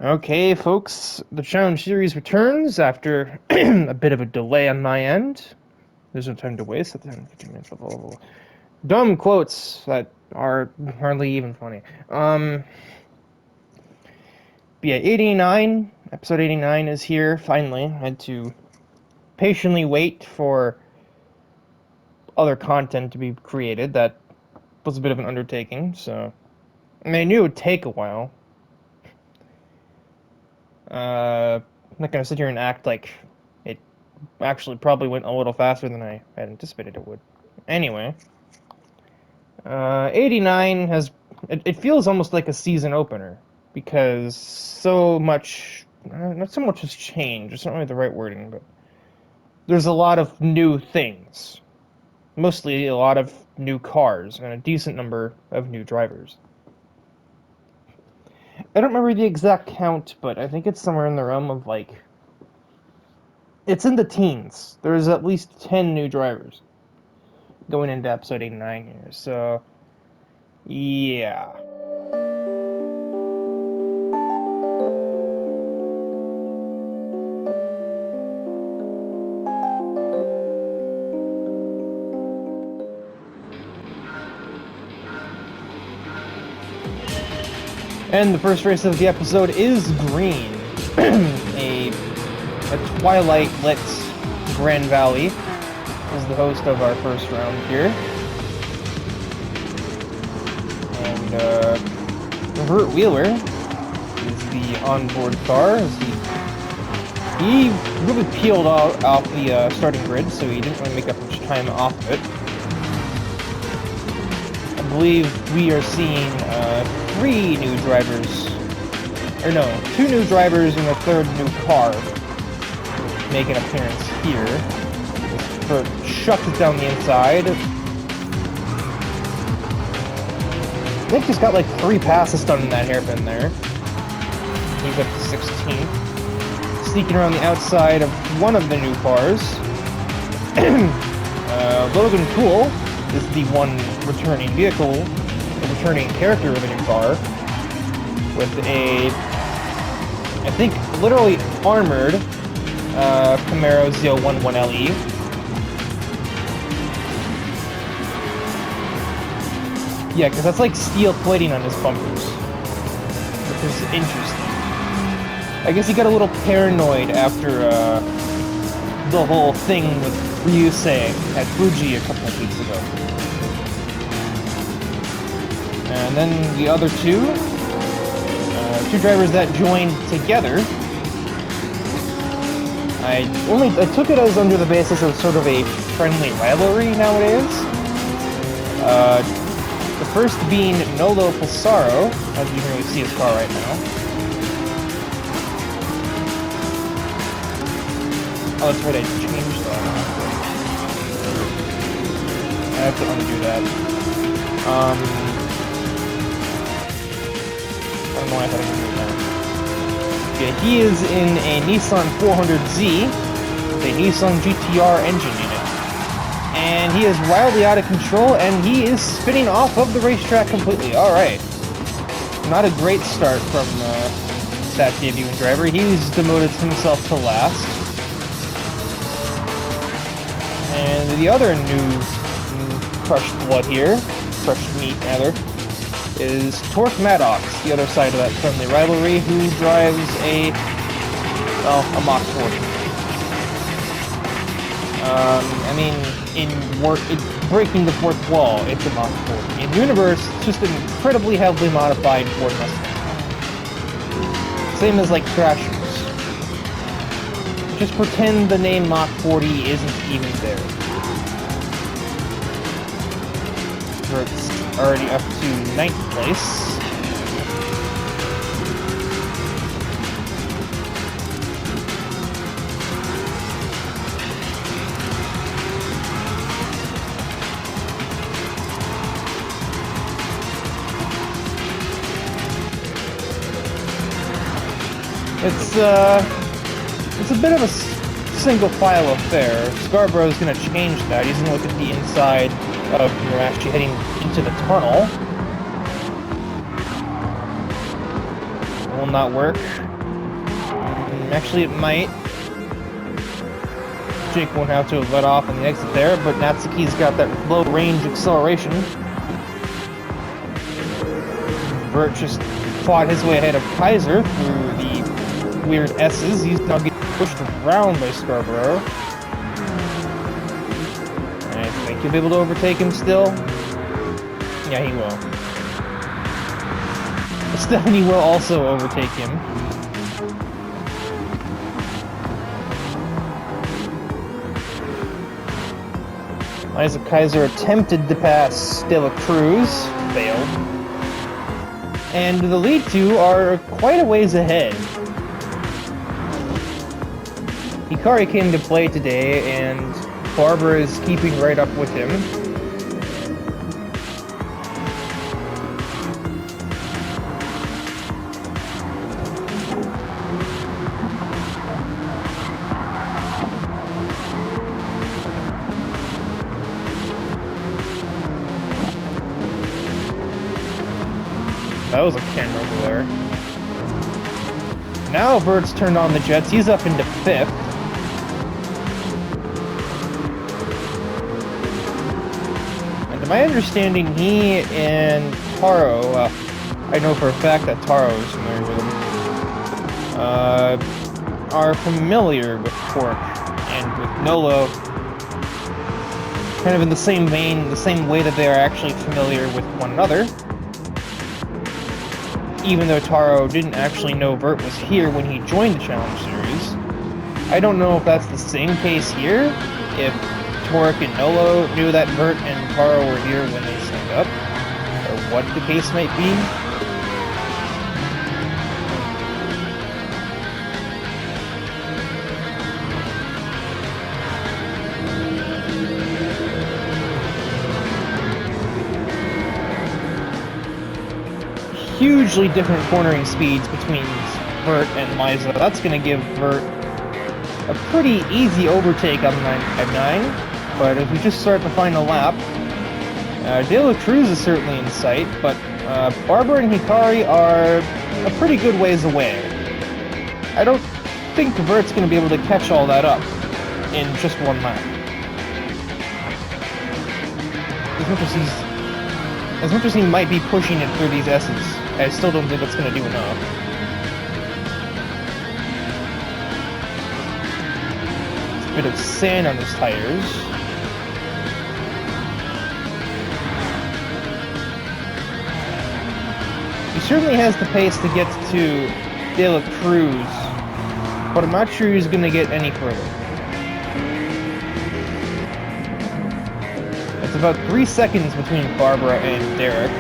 Okay, folks, the challenge series returns after a bit of a delay on my end. There's no time to waste. At 15 minutes. Blah, blah, blah. Dumb quotes that are hardly even funny. Yeah, 89, episode 89 is here, finally. I had to patiently wait for other content to be created. That was a bit of an undertaking, so... I mean, I knew it would take a while. I'm not gonna sit here and act like it actually probably went a little faster than I had anticipated it would. Anyway, 89 has... It feels almost like a season opener, because so much... not so much has changed, it's not really the right wording, but there's a lot of new things. Mostly a lot of new cars, and a decent number of new drivers. I don't remember the exact count, but I think it's somewhere in the realm of, like... It's in the teens. There's at least 10 new drivers going into episode 89 here, so... Yeah. And the first race of the episode is Green, a Twilight-lit Grand Valley is the host of our first round here. And Revert Wheeler is the onboard car. He really peeled off the starting grid, so he didn't really make up much time off of it. I believe we are seeing 3 new drivers, or no, 2 new drivers and a 3rd new car make an appearance here. Bert shuts it down the inside. Nick just got like 3 passes done in that hairpin there. He's up to 16th. Sneaking around the outside of one of the new cars. Logan Tool is the one returning vehicle, the returning character of the new car, with a, I think, literally armored Camaro Z011LE. Yeah, because that's like steel plating on his bumpers, which is interesting. I guess he got a little paranoid after the whole thing with Ryusei at Fuji a couple of weeks ago. And then the other two drivers that joined together. I took it as under the basis of sort of a friendly rivalry nowadays. The first being Nolo Pulsaro, as you can really see his car right now. Oh, that's right, I changed that. I have to undo that. I don't know why I thought I could do that. Yeah, he is in a Nissan 400Z with a Nissan GTR engine unit. And he is wildly out of control, and he is spinning off of the racetrack completely. Alright. Not a great start from that debuting driver. He's demoted himself to last. And the other new crushed blood here, crushed meat rather, is Torque Maddox, the other side of that friendly rivalry, who drives a Mach 40. I mean, in breaking the fourth wall, it's a Mach 40. In universe, it's just an incredibly heavily modified Ford Mustang. Same as like Thrashers. Just pretend the name Mach 40 isn't even there. It's already up to 9th place. It's a bit of a single file affair. Scarborough's gonna change that. He's gonna look at the inside of you're actually heading into the tunnel. will not work. Actually, it might. Jake won't have to have let off on the exit there, but Natsuki's got that low-range acceleration. Vert just fought his way ahead of Kaiser through the weird S's. He's now getting pushed around by Scarborough. I think he'll be able to overtake him still. Yeah, he will. Stephanie will also overtake him. Liza Kaiser attempted to pass De La Cruz, failed. And the lead two are quite a ways ahead. Hikari came to play today, and Barbara is keeping right up with him. That was a camera glare. Now Vert's turned on the jets. He's up into 5th. And to my understanding, he and Taro, I know for a fact that Taro is familiar with him, are familiar with Torque and with Nolo. Kind of in the same vein, the same way that they are actually familiar with one another. Even though Taro didn't actually know Vert was here when he joined the Challenge Series. I don't know if that's the same case here, if Torque and Nolo knew that Vert and Taro were here when they signed up, or what the case might be. Hugely different cornering speeds between Vert and Liza. That's going to give Vert a pretty easy overtake on the 959, but if we just start the final lap, De La Cruz is certainly in sight, but Barbara and Hikari are a pretty good ways away. I don't think Vert's going to be able to catch all that up in just one lap. As much as he might be pushing it through these S's, I still don't think it's going to do enough. It's a bit of sand on his tires. He certainly has the pace to get to De La Cruz, but I'm not sure he's going to get any further. It's about 3 seconds between Barbara and Derek.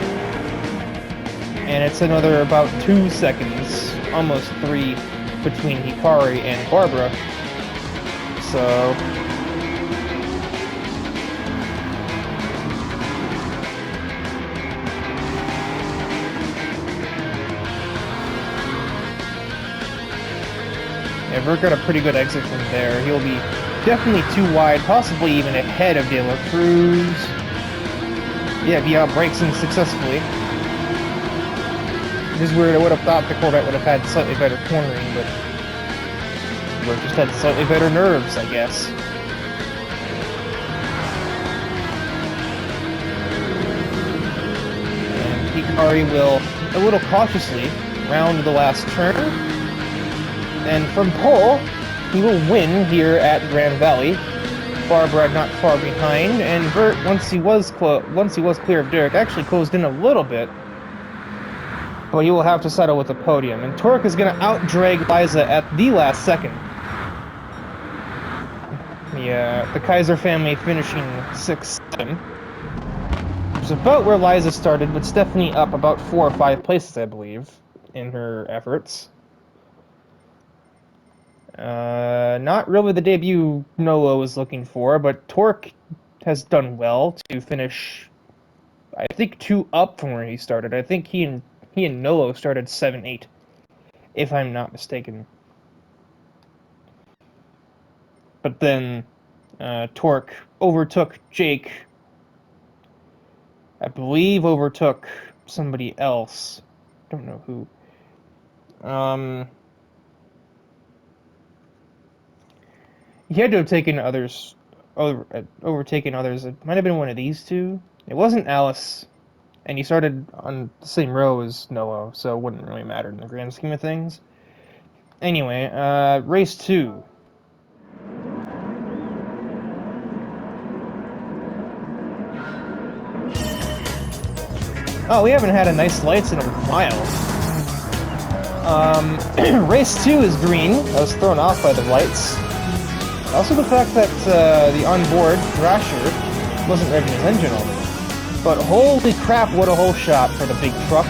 And it's another about 2 seconds, almost 3, between Hikari and Barbara. So... yeah, Vert got a pretty good exit from there. He'll be definitely too wide, possibly even ahead of De La Cruz. Yeah, he outbrakes him successfully. It is weird, I would have thought the Corvette would have had slightly better cornering, but Vert just had slightly better nerves, I guess. And Hikari will, a little cautiously, round the last turn. And from pole, he will win here at Grand Valley. Barbara not far behind, and Vert, once he was clear of Derek, actually closed in a little bit. But he will have to settle with the podium. And Torque is going to out-drag Liza at the last second. The Kaiser family finishing 6th. Which is about where Liza started, but Stephanie up about 4 or 5 places, I believe, in her efforts. Not really the debut Nolo was looking for, but Torque has done well to finish, I think, 2 up from where he started. I think he and Nolo started 7-8, if I'm not mistaken. But then Torque overtook Jake. I believe overtook somebody else. Don't know who. He had to have taken others, overtaken others. It might have been one of these two. It wasn't Alice, and he started on the same row as Noah, so it wouldn't really matter in the grand scheme of things. Anyway, race 2. Oh, we haven't had a nice lights in a while. Race 2 is green. I was thrown off by the lights. Also the fact that the onboard Thrasher wasn't revving his engine on. But holy crap, what a hole shot for the big truck.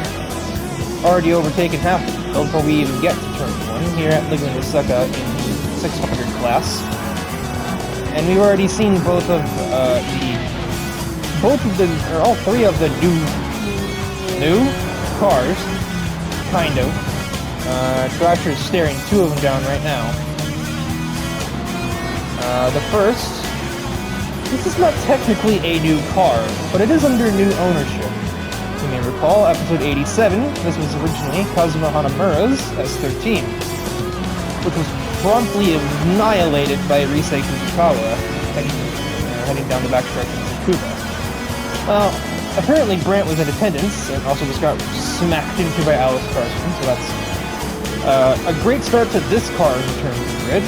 Already overtaken half the field before we even get to turn 1 here at Laguna Seca in the 600 class. And we've already seen all 3 of the new cars, kind of. Thrasher's staring 2 of them down right now. The first, this is not technically a new car, but it is under new ownership. You may recall, episode 87, this was originally Kazuma Hanamura's S13, which was promptly annihilated by Risei Fujikawa, heading down the backstretch of Tsukuba. Well, apparently Brant was in attendance, and also just got smacked into by Alice Carson, so that's a great start to this car's return to the grid.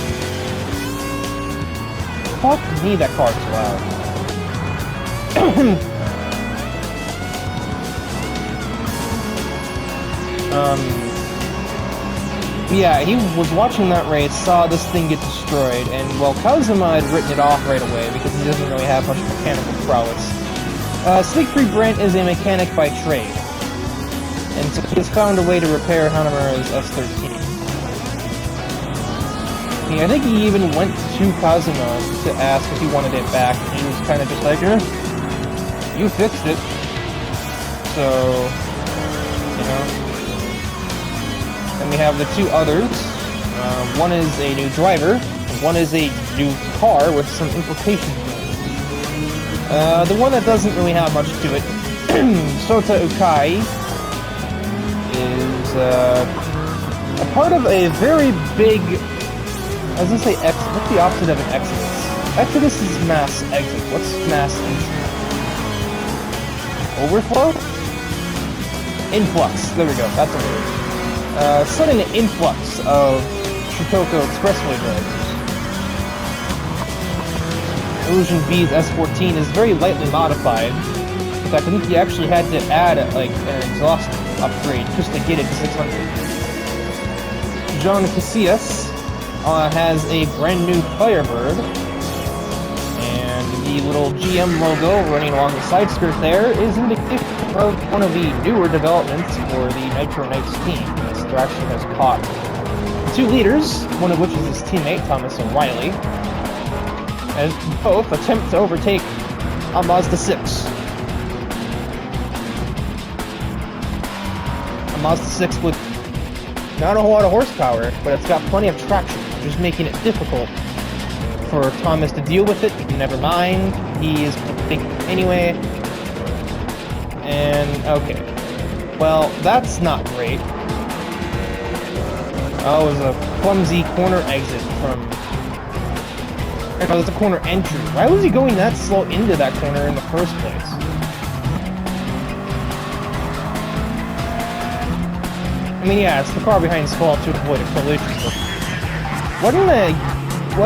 Fuck me, that car's loud. Yeah, he was watching that race, saw this thing get destroyed, and, well, Kazuma had written it off right away because he doesn't really have much mechanical prowess. Sneak Free Brant is a mechanic by trade, and so he has found a way to repair Hanamura's S13. I think he even went to Kazuma to ask if he wanted it back, and he was kind of just like, you fixed it. So, you know. And we have the 2 others. One is a new driver, and one is a new car with some implications. The one that doesn't really have much to it, Sota Ukai, is a part of a very big... I was gonna say exit. What's the opposite of an exodus? Exodus is mass exit. What's mass exit? Overflow? Influx. There we go. That's a word. Sudden influx of Shotoko Expressway drivers. Illusion B's S14 is very lightly modified. In fact, I think he actually had to add an exhaust upgrade just to get it to 600. John Casillas has a brand new Firebird, and the little GM logo running along the side skirt there is indicative of one of the newer developments for the Nitro Knights team, as Thrasher has caught 2 leaders, one of which is his teammate, Thomas O'Reilly, as both attempt to overtake a Mazda 6. A Mazda 6 with not a whole lot of horsepower, but it's got plenty of traction, just making it difficult for Thomas to deal with it. Never mind, he is thinking anyway. And, okay. Well, that's not great. Oh, it was a clumsy corner exit from... Oh, it's a corner entry. Why was he going that slow into that corner in the first place? I mean, yeah, it's the car behind's fault to avoid a collision. What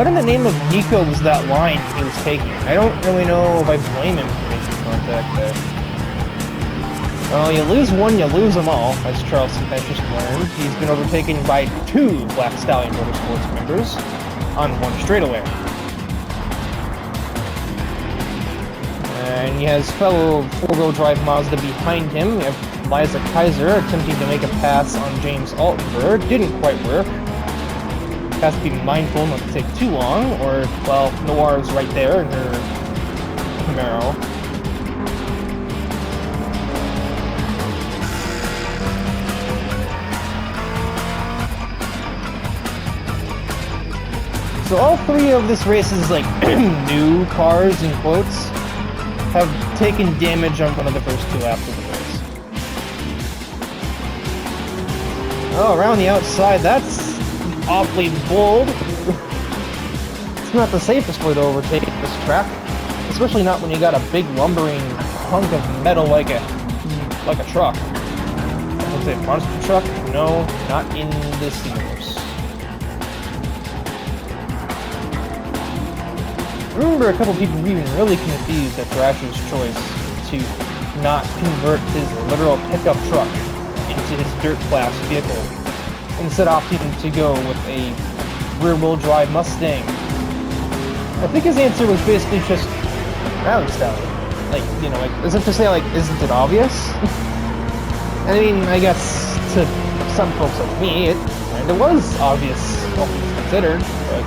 in the name of Nico was that line he was taking? I don't really know if I blame him for making contact there. Well, you lose one, you lose them all, as Charleston has just learned. He's been overtaken by 2 Black Stallion Motorsports members on one straightaway. And he has fellow 4-wheel drive Mazda behind him. We have Liza Kaiser attempting to make a pass on James Altenberg. Didn't quite work. Has to be mindful not to take too long, or, well, Noir's right there in her Camaro. So all 3 of this race's, like, new cars, in quotes, have taken damage on one of the first 2 laps of the race. Oh, around the outside, that's awfully bold. It's not the safest way to overtake this track, especially not when you got a big lumbering hunk of metal like a truck. I would say monster truck? No, not in this universe. I remember a couple people being really confused at Thrasher's choice to not convert his literal pickup truck into his dirt class vehicle, instead opting to go with a rear-wheel drive Mustang. I think his answer was basically just rally style. Like, you know, like, as if to say, like, isn't it obvious? I mean, I guess to some folks like me, it kinda was obvious, all things considered, but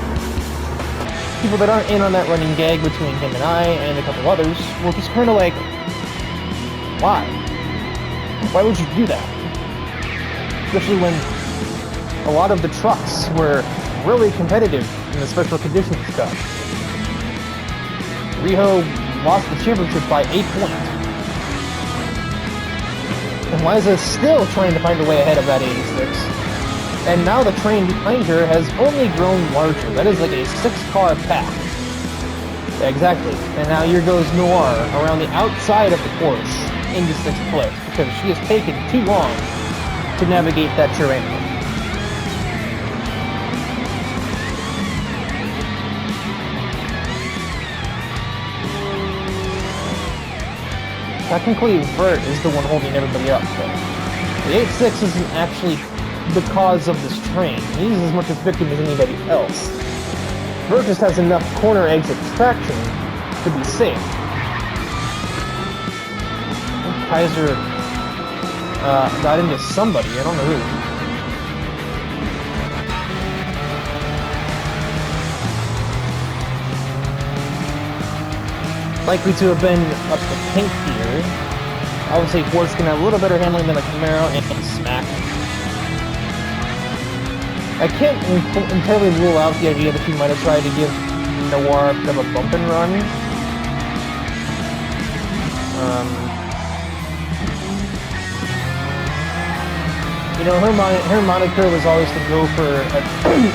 people that aren't in on that running gag between him and I, and a couple others, were just kinda like, why? Why would you do that? Especially when a lot of the trucks were really competitive in the special conditions stuff. Riho lost the championship by 8 points. And Liza is still trying to find a way ahead of that 86. And now the train behind her has only grown larger. That is like a 6-car pack. Yeah, exactly. And now here goes Noir around the outside of the Porsche into 6th place because she has taken too long to navigate that terrain. Technically, Vert is the one holding everybody up, but the 86 isn't actually the cause of this train. He's as much a victim as anybody else. Vert just has enough corner exit traction to be safe. I think Kaiser got into somebody, I don't know who. Likely to have been up the pink here. Obviously, Ford's gonna have a little better handling than a Camaro and Smack. I can't entirely rule out the idea that he might have tried to give Noir a bit of a bump and run. You know, her moniker was always to go for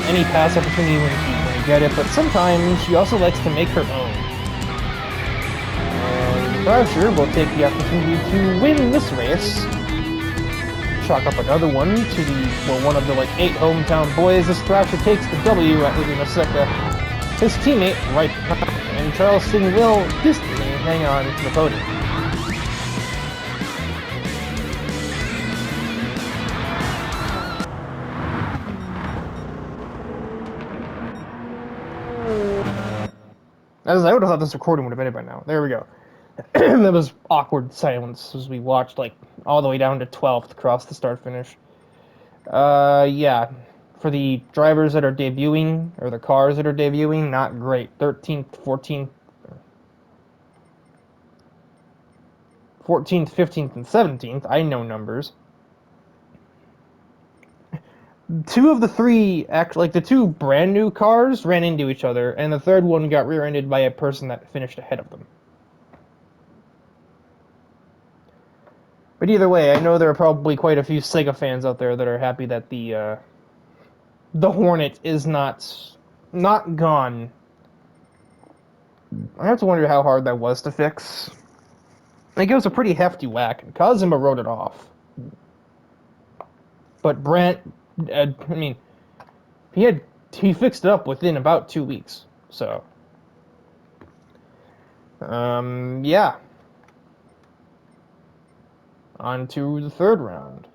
any pass opportunity when you get it, but sometimes she also likes to make her own. Thrasher will take the opportunity to win this race. Chalk up another one to one of the 8 hometown boys as Thrasher takes the W at Laguna Seca. His teammate right behind, and Charleston will distantly hang on to the podium. As I would have thought this recording would have ended by now. There we go. There was awkward silence as we watched all the way down to 12th across the start finish. Yeah, for the drivers that are debuting, or the cars that are debuting, not great. 13th, 14th, 15th, and 17th. I know numbers. 2 of the 3, actually, the 2 brand new cars ran into each other, and the third one got rear-ended by a person that finished ahead of them. But either way, I know there are probably quite a few Sega fans out there that are happy that the Hornet is not gone. I have to wonder how hard that was to fix. It was a pretty hefty whack, and Kazuma wrote it off. But Brent, I mean, he fixed it up within about 2 weeks. So, yeah. On to the third round.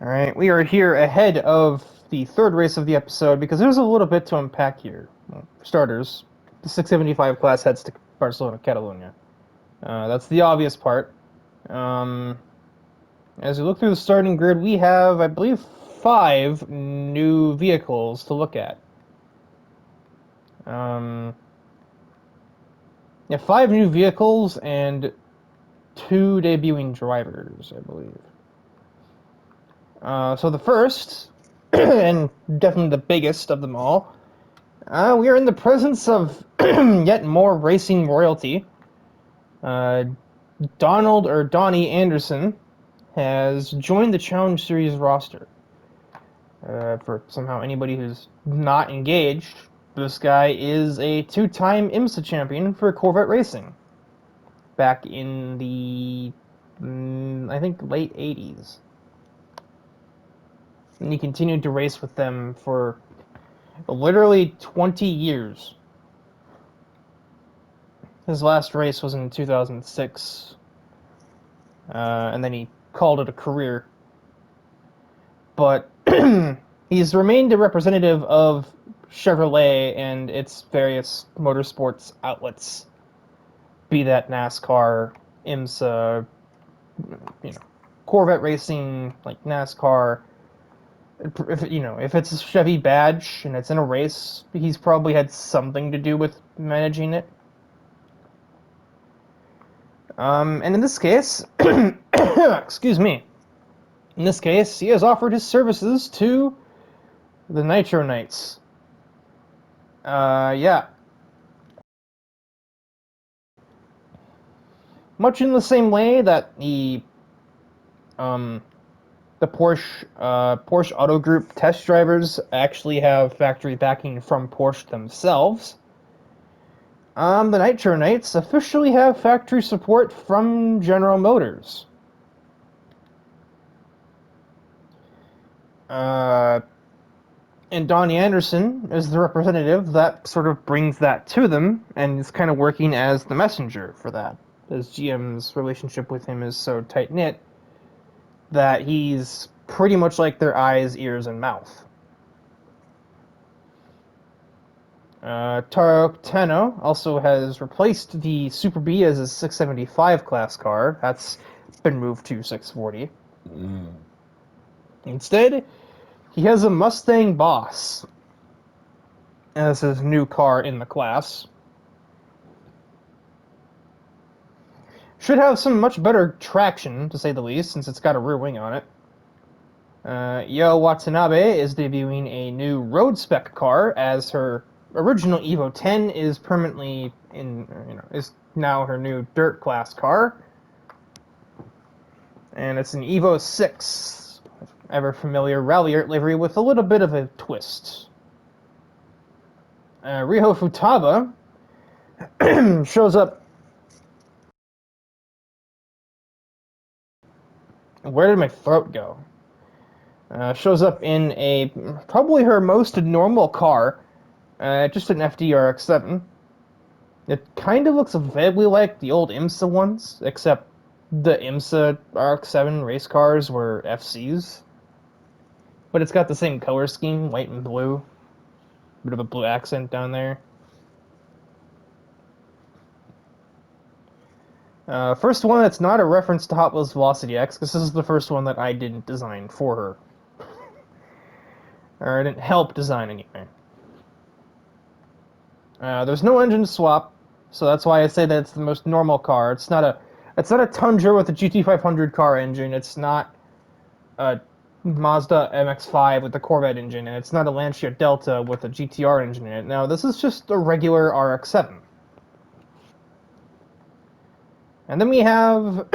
Alright, we are here ahead of the third race of the episode because there's a little bit to unpack here. Well, for starters, the 675 class heads to Barcelona, Catalonia. That's the obvious part. As we look through the starting grid, we have, I believe, 5 new vehicles to look at. Yeah, 5 new vehicles and 2 debuting drivers, I believe. So the first, and definitely the biggest of them all, we are in the presence of yet more racing royalty. Donnie Anderson has joined the Challenge Series roster. For somehow anybody who's not engaged, this guy is a two-time IMSA champion for Corvette Racing. Back in the, I think, late 80s. And he continued to race with them for literally 20 years. His last race was in 2006. And then he called it a career. But he's remained a representative of Chevrolet and its various motorsports outlets. Be that NASCAR, IMSA, Corvette Racing, like NASCAR. If it's a Chevy badge and it's in a race, he's probably had something to do with managing it. And in this case, excuse me, in this case, he has offered his services to the Nitro Knights. Yeah. Much in the same way that the Porsche Auto Group test drivers actually have factory backing from Porsche themselves. The Nitro Knights officially have factory support from General Motors. And Donnie Anderson is the representative that sort of brings that to them, and is kind of working as the messenger for that, as GM's relationship with him is so tight-knit that he's pretty much like their eyes, ears, and mouth. Taro Tano also has replaced the Super B as a 675 class car. That's been moved to 640. Instead, he has a Mustang Boss as his new car in the class. Should have some much better traction, to say the least, since it's got a rear wing on it. Yo Watanabe is debuting a new road spec car, as her original Evo 10 is permanently is now her new dirt class car. And it's an Evo 6, ever familiar Ralliart livery with a little bit of a twist. Riho Futaba shows up. Where did my throat go? Shows up in probably her most normal car, just an FD-RX-7. It kind of looks vaguely like the old IMSA ones, except the IMSA RX-7 race cars were FCs. But it's got the same color scheme, white and blue. Bit of a blue accent down there. First one that's not a reference to Hot Wheels Velocity X, because this is the first one that I didn't design for her. Or I didn't help design anyway. There's no engine swap, so that's why I say that it's the most normal car. It's not a Tundra with a GT500 car engine. It's not a Mazda MX-5 with a Corvette engine, and it's not a Lancia Delta with a GTR engine in it. No, this is just a regular RX-7. And then we have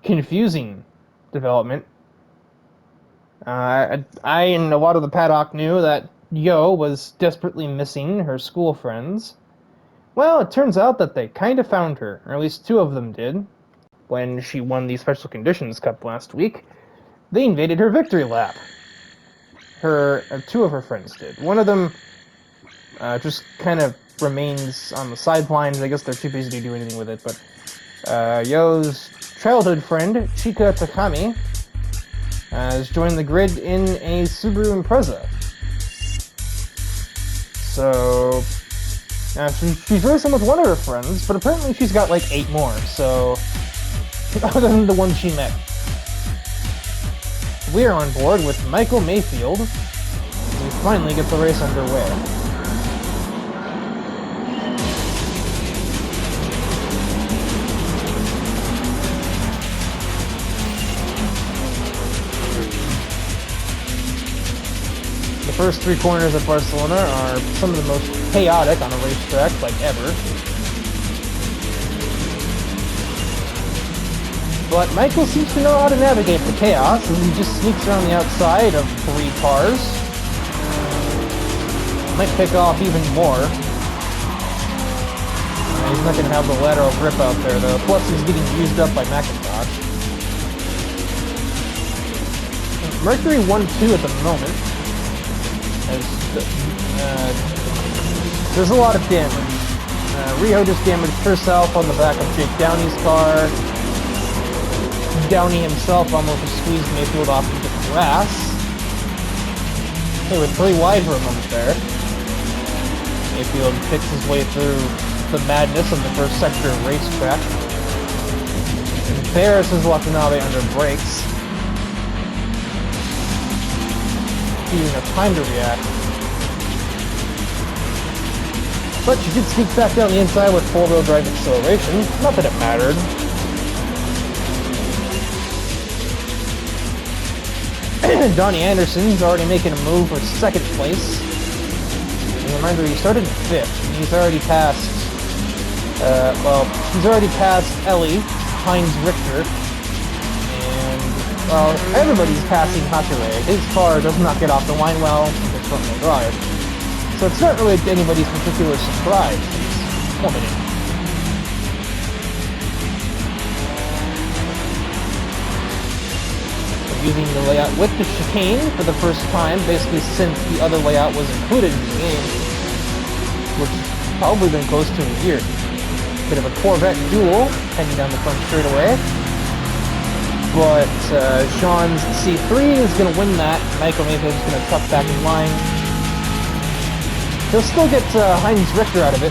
confusing development. I and a lot of the paddock knew that Yo was desperately missing her school friends. Well, it turns out that they kind of found her, or at least two of them did. When she won the Special Conditions Cup last week, they invaded her victory lap. Two of her friends did. One of them just kind of remains on the sidelines. I guess they're too busy to do anything with it, but Yo's childhood friend, Chika Takami, has joined the grid in a Subaru Impreza. So, she's racing with one of her friends, but apparently she's got like 8 more, so, other than the one she met. We're on board with Michael Mayfield. We finally get the race underway. The first 3 corners of Barcelona are some of the most chaotic on a racetrack, like ever. But Michael seems to know how to navigate the chaos, as he just sneaks around the outside of 3 cars. Might pick off even more. He's not going to have the lateral grip out there, though. Plus, he's getting used up by McIntosh. Mercury 1-2 at the moment. There's a lot of damage. Riho just damaged herself on the back of Jake Downey's car. Downey himself almost squeezed Mayfield off into the grass. They were 3 wide for a moment there. Mayfield picks his way through the madness of the first sector racetrack. Embarrasses Watanabe under brakes. Even have time to react. But she did sneak back down the inside with 4-wheel drive acceleration. Not that it mattered. Donnie Anderson's already making a move for 2nd place. And reminder, he started 5th, and he's already passed, he's already passed Ellie, Heinz Richter, and, well, everybody's passing Hachiway. His car does not get off the line well with its front-wheel drive. So it's not really anybody's particular surprise. He's plummeting. Using the layout with the chicane for the first time, basically since the other layout was included in the game, which has probably been close to a year. Bit of a Corvette duel heading down the front straightaway, but Sean's C3 is going to win that. Michael Mayfield is going to tuck back in line. He'll still get Heinz Richter out of it,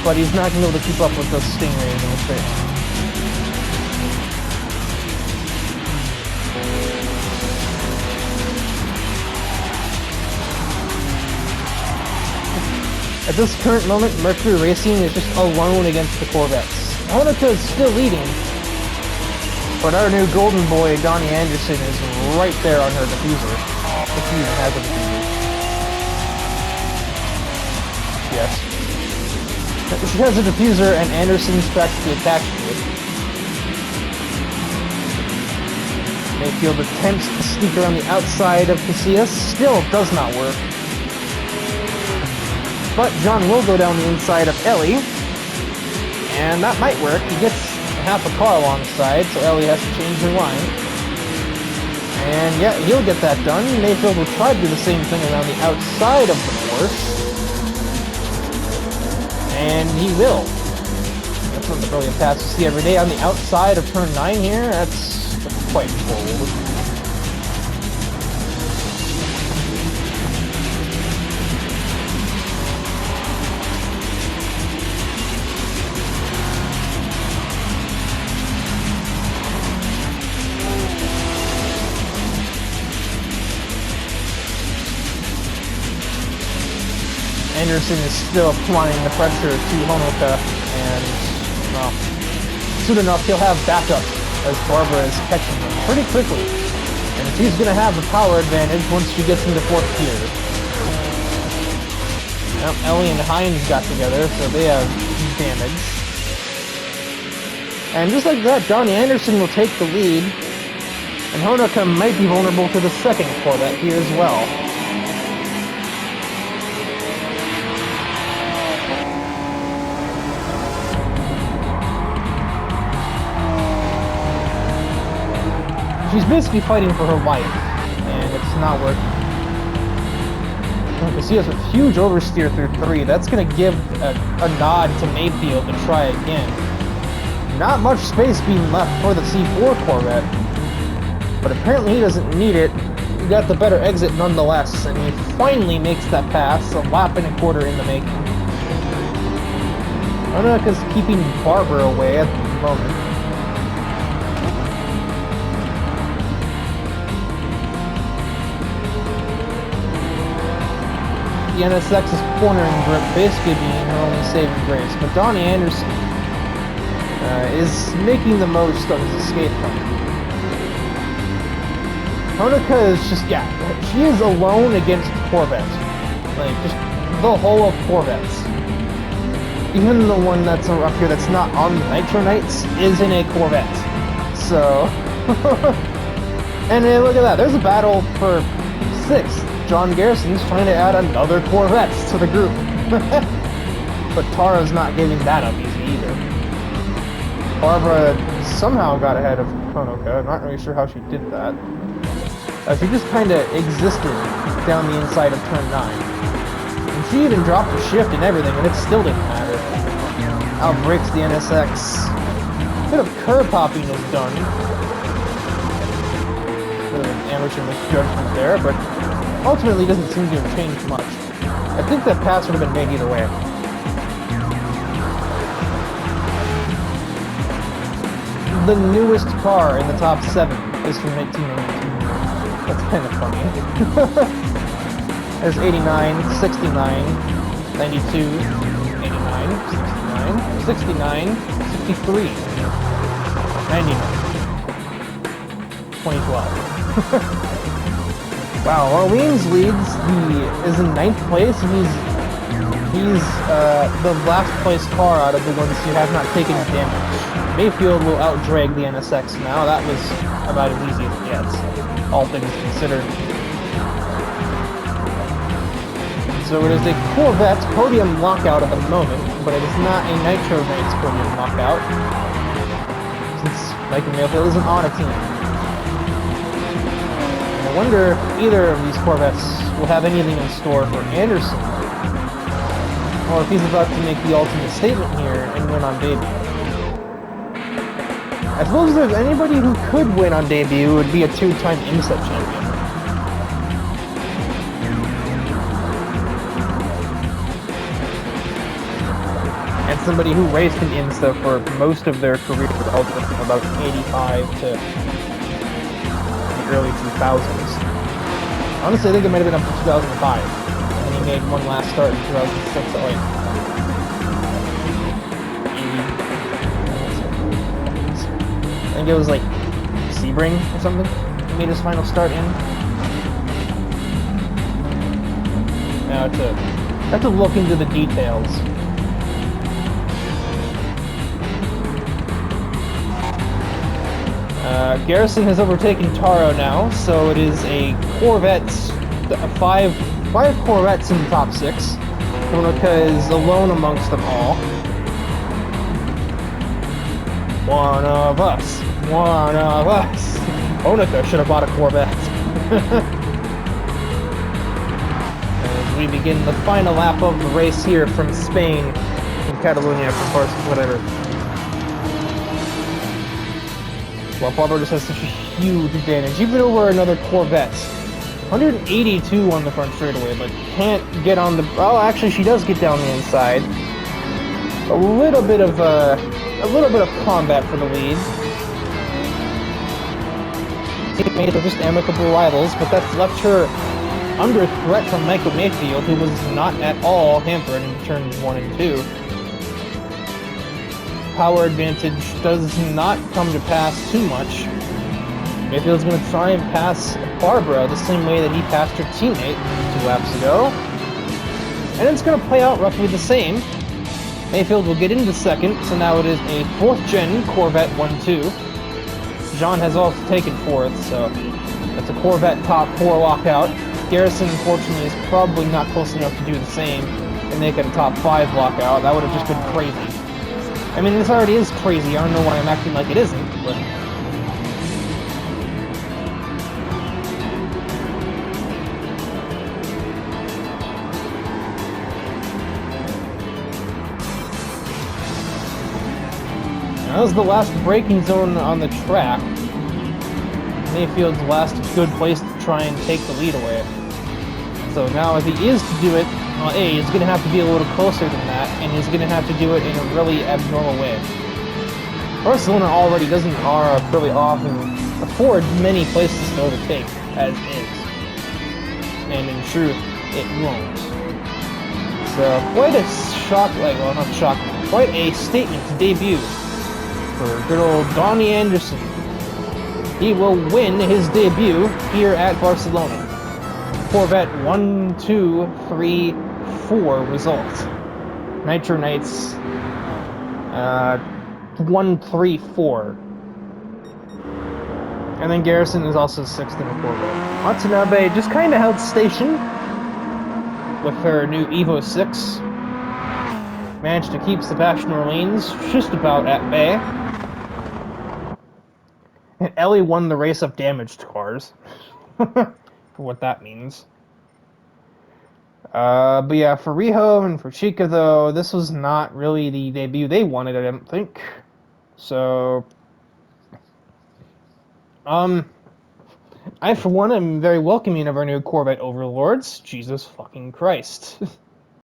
but he's not going to be able to keep up with those Stingrays in the straight line. At this current moment, Mercury Racing is just alone against the Corvettes. Honoka is still leading, but our new golden boy, Donnie Anderson, is right there on her diffuser. If she even has a diffuser. Yes. She has a diffuser, and Anderson's practically attached to it. Mayfield attempts to sneak around the outside of Casillas, still does not work. But John will go down the inside of Ellie, and that might work. He gets half a car alongside, so Ellie has to change her line. And yeah, he'll get that done. Mayfield will try to do the same thing around the outside of the course. And he will. That's one of the brilliant passes you see every day on the outside of turn 9 here. That's quite bold. Anderson is still applying the pressure to Honoka, and, well, soon enough he'll have backup as Barbara is catching him pretty quickly. And she's going to have the power advantage once she gets into 4th gear. Now, Ellie and Heinz got together, so they have damage. And just like that, Donnie Anderson will take the lead, and Honoka might be vulnerable to the 2nd Corvette here as well. She's basically fighting for her life, and it's not working. You can see us with huge oversteer through 3. That's going to give a nod to Mayfield to try again. Not much space being left for the C4 Corvette, but apparently he doesn't need it. He got the better exit nonetheless, and he finally makes that pass, a lap and a quarter in the making. Honoka's keeping Barbara away at the moment. The NSX's cornering grip basically being her only saving grace, but Donnie Anderson is making the most of his escape from it. Honoka is just, yeah, she is alone against Corvette. Like, just the whole of Corvettes. Even the one that's up here that's not on the Nitro Knights is in a Corvette. So, and look at that. There's a battle for 6th. John Garrison's trying to add another Corvette to the group. But Tara's not giving that up easy either. Barbara somehow got ahead of Honoka. I'm not really sure how she did that. She just kind of existed down the inside of turn 9. And she even dropped the shift and everything, and it still didn't matter. Outbreaks the NSX. A bit of curb popping is done. Bit of an amateur misjudgment there, but ultimately doesn't seem to have changed much. I think that pass would have been made either way. The newest car in the top 7 is from 1992. That's kind of funny. There's 89, 69, 92, 89, 69, 69, 63, 99, 2012. Wow, Orleans leads. He is in 9th place, and he's the last place car out of the ones who have not taken damage. Mayfield will outdrag the NSX now. That was about as easy as it gets, all things considered. So it is a Corvette podium lockout at the moment, but it is not a Nitro Knights podium lockout, since Michael Mayfield isn't on a team. And I wonder if either of these Corvettes will have anything in store for Anderson, or if he's about to make the ultimate statement here and win on debut. I suppose if there's anybody who could win on debut, it would be a 2-time IMSA champion. And somebody who raced in IMSA for most of their career, from about 85 to the early 2000s. Honestly, I think it might have been up to 2005. And then he made one last start in 2006 at like I think it was like Sebring or something. He made his final start in. Now I have to look into the details. Garrison has overtaken Taro now, so it is a Corvette, five Corvettes in the top 6. Honoka is alone amongst them all. One of us. One of us. Honoka should have bought a Corvette. As we begin the final lap of the race here from Spain, from Catalonia, from Barcelona, whatever. Well, Barbara just has such a huge advantage, even over another Corvette. 182 on the front straightaway, but can't get on the... Oh, actually, she does get down the inside. A little bit of combat for the lead. Teammates are just amicable rivals, but that's left her under threat from Michael Mayfield, who was not at all hampered in turns 1 and 2. Power advantage does not come to pass too much. Mayfield's going to try and pass Barbara the same way that he passed her teammate 2 laps ago. And it's going to play out roughly the same. Mayfield will get into 2nd, so now it is a 4th gen Corvette 1-2. Jean has also taken 4th, so that's a Corvette top 4 lockout. Garrison, unfortunately, is probably not close enough to do the same and make it a top 5 lockout. That would have just been crazy. I mean, this already is crazy. I don't know why I'm acting like it isn't, but... That was the last braking zone on the track. Mayfield's last good place to try and take the lead away. So now if he is to do it, well, A, he's going to have to be a little closer than that, and he's going to have to do it in a really abnormal way. Barcelona already doesn't really often afford many places to overtake, as is. And in truth, it won't. So quite a shock, well, not shock, quite a statement to debut for good old Donnie Anderson. He will win his debut here at Barcelona. Corvette 1, 2, 3, 4 result. Nitro Knights 1, 3, 4. And then Garrison is also 6th in a Corvette. Watanabe just kind of held station with her new Evo 6. Managed to keep Sebastian Orleans just about at bay. And Ellie won the race of damaged cars. For what that means. But yeah, for Riho and for Chica, though, this was not really the debut they wanted, I don't think. So, I, for one, am very welcoming of our new Corvette overlords. Jesus fucking Christ.